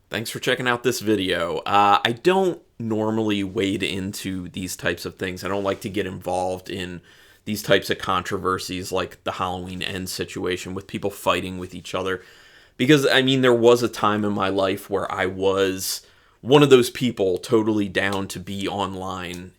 Thanks for checking out this video. I don't normally wade into these types of things. I don't like to get involved in these types of controversies like the Halloween Ends situation with people fighting with each other. Because, I mean, there was a time in my life where I was one of those people totally down to be online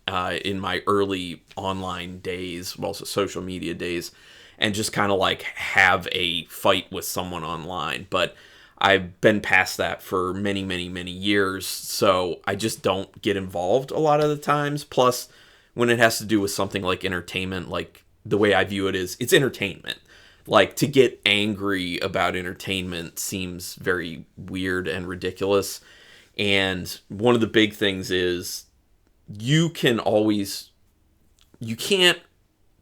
in my early online days, well, so social media days, and just kind of like have a fight with someone online. But I've been past that for many, many, many years, so I just don't get involved a lot of the times. Plus, when it has to do with something like entertainment, like the way I view it is, it's entertainment. Like, to get angry about entertainment seems very weird and ridiculous. And one of the big things is you can't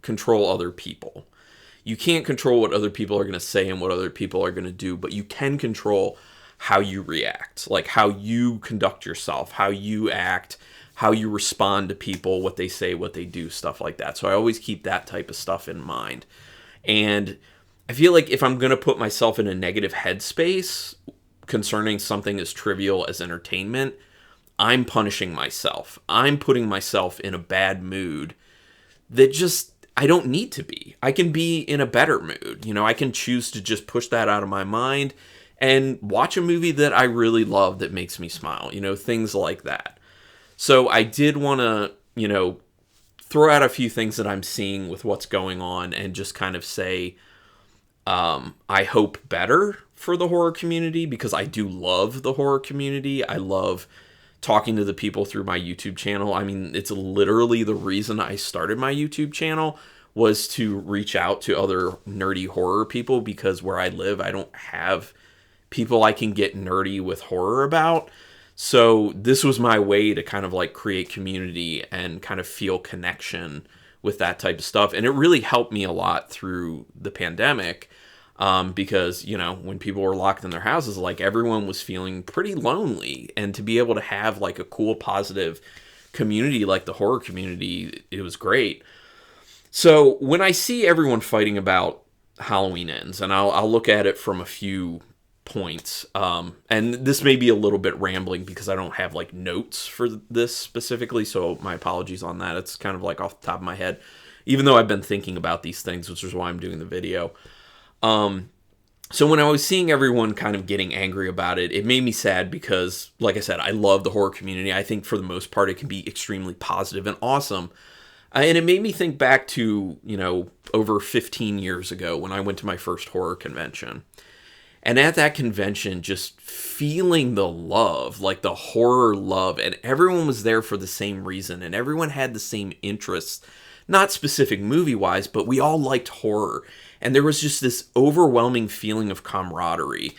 control other people. You can't control what other people are going to say and what other people are going to do, but you can control how you react, like how you conduct yourself, how you act, how you respond to people, what they say, what they do, stuff like that. So I always keep that type of stuff in mind. And I feel like if I'm going to put myself in a negative headspace concerning something as trivial as entertainment, I'm punishing myself. I'm putting myself in a bad mood that just I don't need to be. I can be in a better mood. You know, I can choose to just push that out of my mind and watch a movie that I really love that makes me smile. You know, things like that. So I did want to, throw out a few things that I'm seeing with what's going on and just kind of say, I hope better for the horror community, because I do love the horror community. I love talking to the people through my YouTube channel. I mean, it's literally the reason I started my YouTube channel, was to reach out to other nerdy horror people, because where I live, I don't have people I can get nerdy with horror about. So this was my way to kind of like create community and kind of feel connection with that type of stuff. And it really helped me a lot through the pandemic. Because, when people were locked in their houses, like, everyone was feeling pretty lonely, and to be able to have like a cool, positive community like the horror community, it was great. So when I see everyone fighting about Halloween Ends, and I'll look at it from a few points, and this may be a little bit rambling because I don't have like notes for this specifically, so my apologies on that. It's kind of like off the top of my head, even though I've been thinking about these things, which is why I'm doing the video. So when I was seeing everyone kind of getting angry about it, it made me sad because, like I said, I love the horror community. I think for the most part, it can be extremely positive and awesome. And it made me think back to, over 15 years ago when I went to my first horror convention. And at that convention, just feeling the love, like the horror love, and everyone was there for the same reason, and everyone had the same interests, not specific movie-wise, but we all liked horror. And there was just this overwhelming feeling of camaraderie,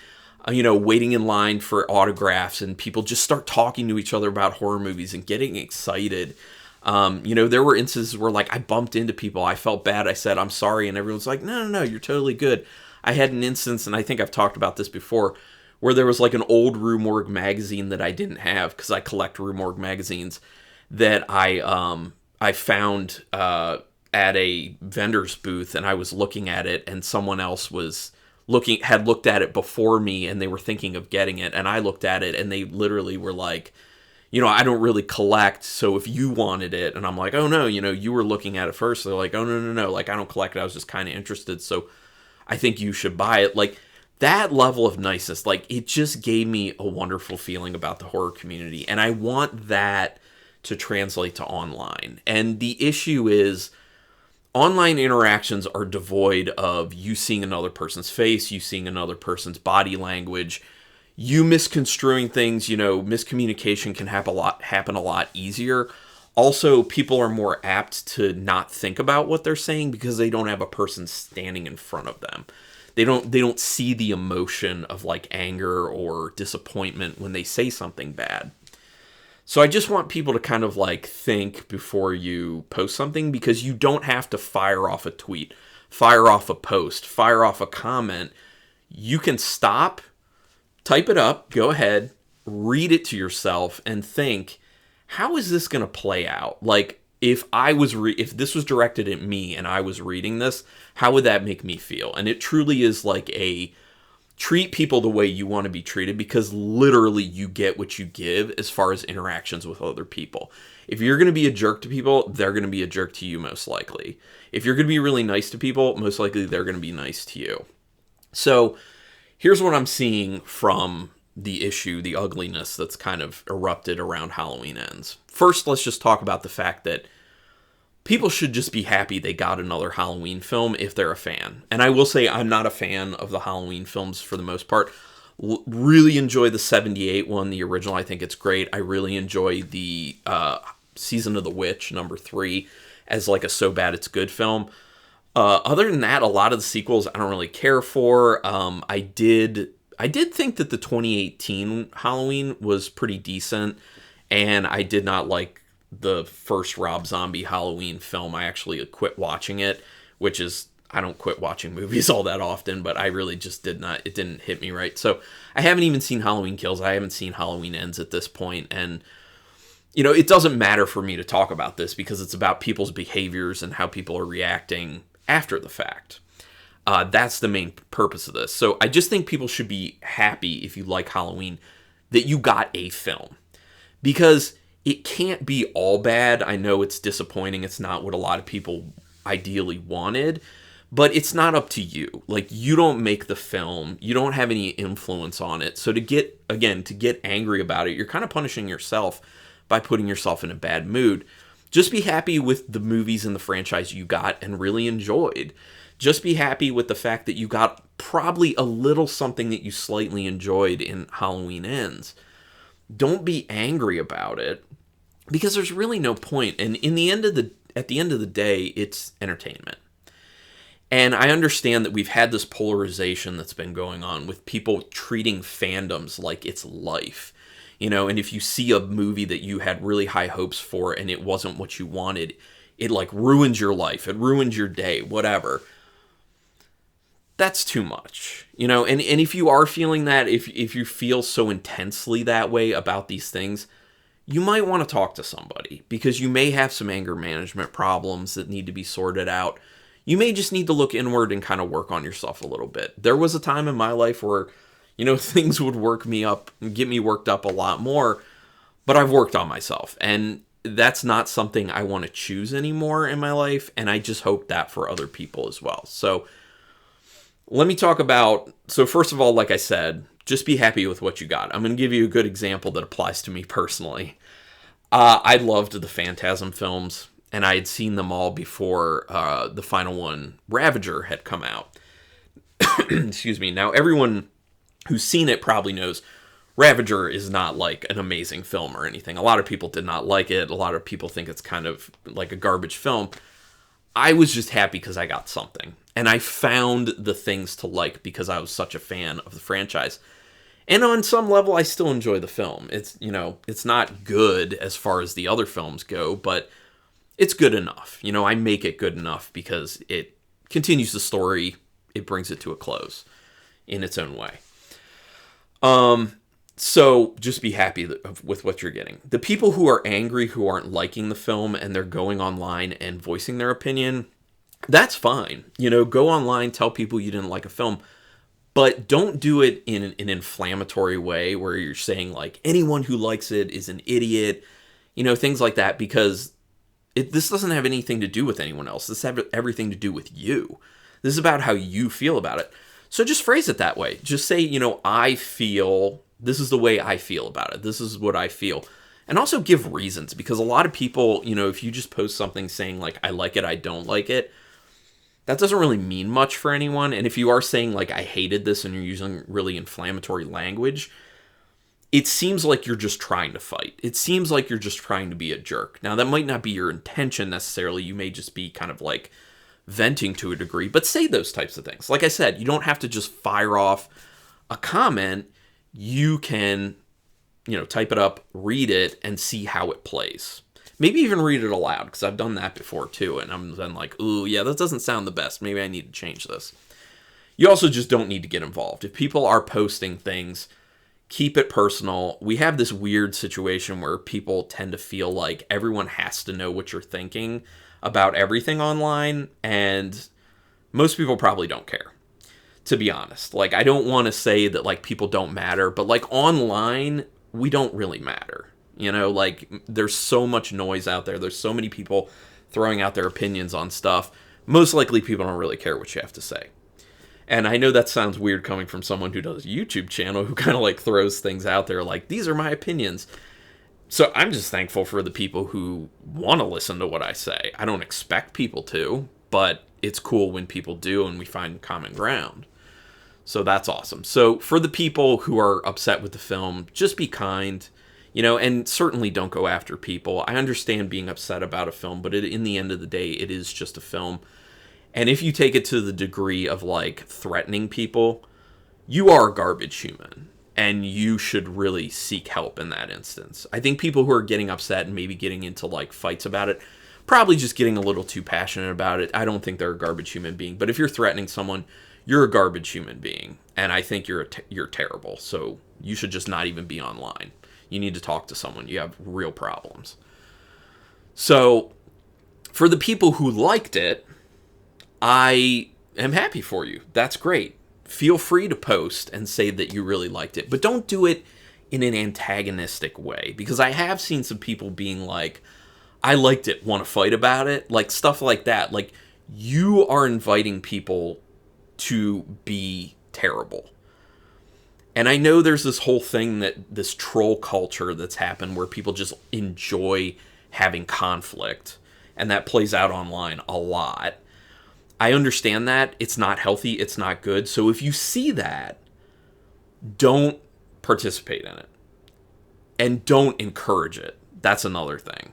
waiting in line for autographs, and people just start talking to each other about horror movies and getting excited. There were instances where, like, I bumped into people. I felt bad. I said, I'm sorry. And everyone's like, no, you're totally good. I had an instance, and I think I've talked about this before, where there was like an old Rue Morgue magazine that I didn't have, because I collect Rue Morgue magazines, that I found at a vendor's booth, and I was looking at it, and someone else had looked at it before me, and they were thinking of getting it, and I looked at it, and they literally were like, I don't really collect, so if you wanted it, and I'm like, oh no, you were looking at it first. They're like, oh no, like, I don't collect it, I was just kind of interested, so I think you should buy it. Like, that level of niceness, like, it just gave me a wonderful feeling about the horror community, and I want that to translate to online. And the issue is, online interactions are devoid of you seeing another person's face, you seeing another person's body language, you misconstruing things. Miscommunication can happen a lot easier. Also, people are more apt to not think about what they're saying because they don't have a person standing in front of them. They don't see the emotion of like anger or disappointment when they say something bad. So I just want people to kind of like think before you post something, because you don't have to fire off a tweet, fire off a post, fire off a comment. You can stop, type it up, go ahead, read it to yourself, and think, how is this going to play out? Like, if this was directed at me and I was reading this, how would that make me feel? And it truly is like a treat people the way you want to be treated, because literally you get what you give as far as interactions with other people. If you're going to be a jerk to people, they're going to be a jerk to you most likely. If you're going to be really nice to people, most likely they're going to be nice to you. So here's what I'm seeing from the issue, the ugliness that's kind of erupted around Halloween Ends. First, let's just talk about the fact that people should just be happy they got another Halloween film if they're a fan. And I will say I'm not a fan of the Halloween films for the most part. Really enjoy the 78 one, the original. I think it's great. I really enjoy the Season of the Witch, #3, as like a so bad it's good film. Other than that, a lot of the sequels I don't really care for. I did think that the 2018 Halloween was pretty decent, and I did not like the first Rob Zombie Halloween film. I actually quit watching it, which is, I don't quit watching movies all that often, but I really just did not, it didn't hit me right. So I haven't even seen Halloween Kills. I haven't seen Halloween Ends at this point, and you know, it doesn't matter for me to talk about this because it's about people's behaviors and how people are reacting after the fact. That's the main purpose of this. So I just think people should be happy, if you like Halloween, that you got a film. Because it can't be all bad. I know it's disappointing. It's not what a lot of people ideally wanted. But it's not up to you. Like, you don't make the film. You don't have any influence on it. So to get angry about it, you're kind of punishing yourself by putting yourself in a bad mood. Just be happy with the movies and the franchise you got and really enjoyed. Just be happy with the fact that you got probably a little something that you slightly enjoyed in Halloween Ends. Don't be angry about it, because there's really no point. And at the end of the day, it's entertainment. And I understand that we've had this polarization that's been going on with people treating fandoms like it's life. You know, and if you see a movie that you had really high hopes for and it wasn't what you wanted, it like ruins your life. It ruins your day, whatever. That's too much. You know, and if you are feeling that, if you feel so intensely that way about these things, you might want to talk to somebody, because you may have some anger management problems that need to be sorted out. You may just need to look inward and kind of work on yourself a little bit. There was a time in my life where, you know, things would work me up and get me worked up a lot more, but I've worked on myself, and that's not something I want to choose anymore in my life, and I just hope that for other people as well. So let me talk about, so first of all, like I said, just be happy with what you got. I'm going to give you a good example that applies to me personally. I loved the Phantasm films, and I had seen them all before the final one, Ravager, had come out. Excuse me. Now, everyone who's seen it probably knows Ravager is not like an amazing film or anything. A lot of people did not like it. A lot of people think it's kind of like a garbage film. I was just happy because I got something. And I found the things to like because I was such a fan of the franchise. And on some level, I still enjoy the film. It's, you know, it's not good as far as the other films go, but it's good enough. You know, I make it good enough because it continues the story. It brings it to a close in its own way. So just be happy with what you're getting. The people who are angry, who aren't liking the film, and they're going online and voicing their opinion, that's fine. You know, go online, tell people you didn't like a film, but don't do it in an inflammatory way where you're saying, like, anyone who likes it is an idiot, you know, things like that, because this doesn't have anything to do with anyone else. This has everything to do with you. This is about how you feel about it. So just phrase it that way. Just say, you know, this is the way I feel about it. This is what I feel. And also give reasons, because a lot of people, you know, if you just post something saying, like, I like it, I don't like it, that doesn't really mean much for anyone. And if you are saying, like, I hated this, and you're using really inflammatory language, it seems like you're just trying to fight. It seems like you're just trying to be a jerk. Now, that might not be your intention necessarily. You may just be kind of like venting to a degree, but say those types of things. Like I said, you don't have to just fire off a comment. You can, you know, type it up, read it, and see how it plays. Maybe even read it aloud, because I've done that before too, and I'm then like, ooh, yeah, that doesn't sound the best. Maybe I need to change this. You also just don't need to get involved. If people are posting things, keep it personal. We have this weird situation where people tend to feel like everyone has to know what you're thinking about everything online, and most people probably don't care. to be honest. Like, I don't want to say that, like, people don't matter, but, like, online, we don't really matter. You know, like, there's so much noise out there. There's so many people throwing out their opinions on stuff. Most likely people don't really care what you have to say. And I know that sounds weird coming from someone who does a YouTube channel who kind of, like, throws things out there like, these are my opinions. So I'm just thankful for the people who want to listen to what I say. I don't expect people to, but it's cool when people do and we find common ground. So that's awesome. So for the people who are upset with the film, just be kind, you know, and certainly don't go after people. I understand being upset about a film, but in the end of the day, it is just a film. And if you take it to the degree of, like, threatening people, you are a garbage human. And you should really seek help in that instance. I think people who are getting upset and maybe getting into, like, fights about it, probably just getting a little too passionate about it. I don't think they're a garbage human being. But if you're threatening someone, you're a garbage human being. And I think you're terrible. So you should just not even be online. You need to talk to someone. You have real problems. So for the people who liked it, I am happy for you. That's great. Feel free to post and say that you really liked it. But don't do it in an antagonistic way. Because I have seen some people being like, I liked it, want to fight about it? Like, stuff like that. Like, you are inviting people to be terrible. And I know there's this whole thing that this troll culture that's happened where people just enjoy having conflict. And that plays out online a lot. I understand that. It's not healthy. It's not good. So if you see that, don't participate in it. And don't encourage it. That's another thing.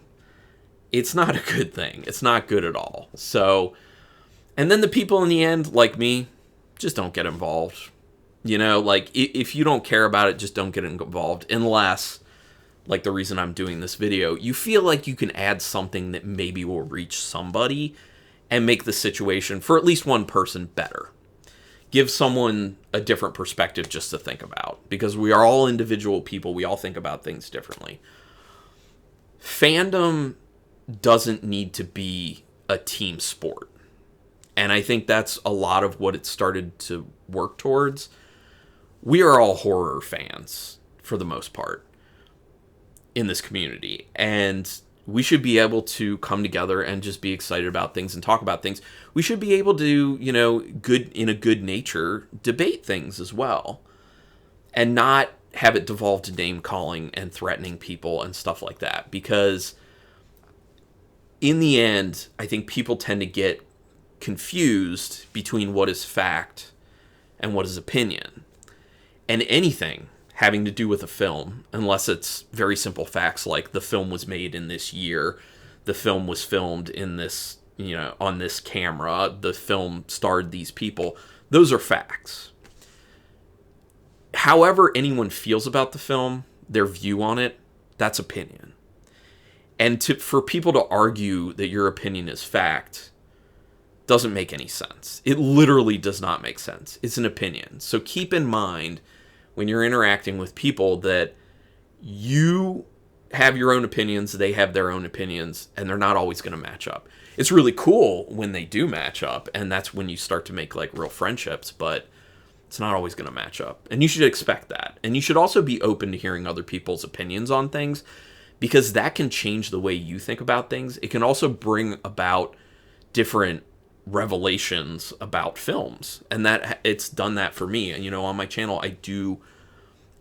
It's not a good thing. It's not good at all. So, and then the people in the end, like me, just don't get involved. You know, like, if you don't care about it, just don't get involved. Unless, like the reason I'm doing this video, you feel like you can add something that maybe will reach somebody and make the situation, for at least one person, better. Give someone a different perspective just to think about. Because we are all individual people. We all think about things differently. Fandom doesn't need to be a team sport. And I think that's a lot of what it started to work towards. We are all horror fans, for the most part, in this community. And we should be able to come together and just be excited about things and talk about things. We should be able to, you know, in a good nature, debate things as well. And not have it devolve to name calling and threatening people and stuff like that. Because in the end, I think people tend to get confused between what is fact and what is opinion. And anything having to do with a film, unless it's very simple facts like the film was made in this year, the film was filmed in this, you know, on this camera, the film starred these people, those are facts. However anyone feels about the film, their view on it, that's opinion. And for people to argue that your opinion is fact doesn't make any sense. It literally does not make sense. It's an opinion. So keep in mind when you're interacting with people that you have your own opinions, they have their own opinions, and they're not always going to match up. It's really cool when they do match up, and that's when you start to make, like, real friendships, but it's not always going to match up. And you should expect that. And you should also be open to hearing other people's opinions on things, because that can change the way you think about things. It can also bring about different revelations about films, and that it's done that for me. And, you know, on my channel I do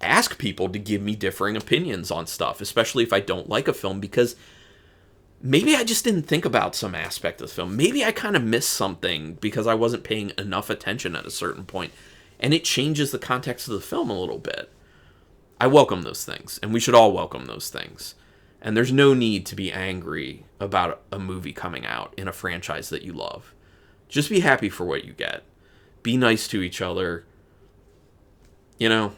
ask people to give me differing opinions on stuff, especially if I don't like a film, because maybe I just didn't think about some aspect of the film. Maybe I kind of missed something because I wasn't paying enough attention at a certain point, and it changes the context of the film a little bit. I welcome those things, and we should all welcome those things. And there's no need to be angry about a movie coming out in a franchise that you love. Just be happy for what you get. Be nice to each other. You know,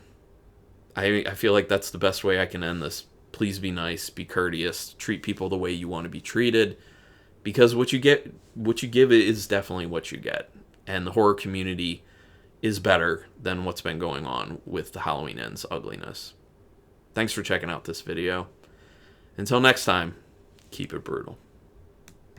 I feel like that's the best way I can end this. Please be nice, be courteous, treat people the way you want to be treated. Because what you give is definitely what you get. And the horror community is better than what's been going on with the Halloween Ends ugliness. Thanks for checking out this video. Until next time, keep it brutal.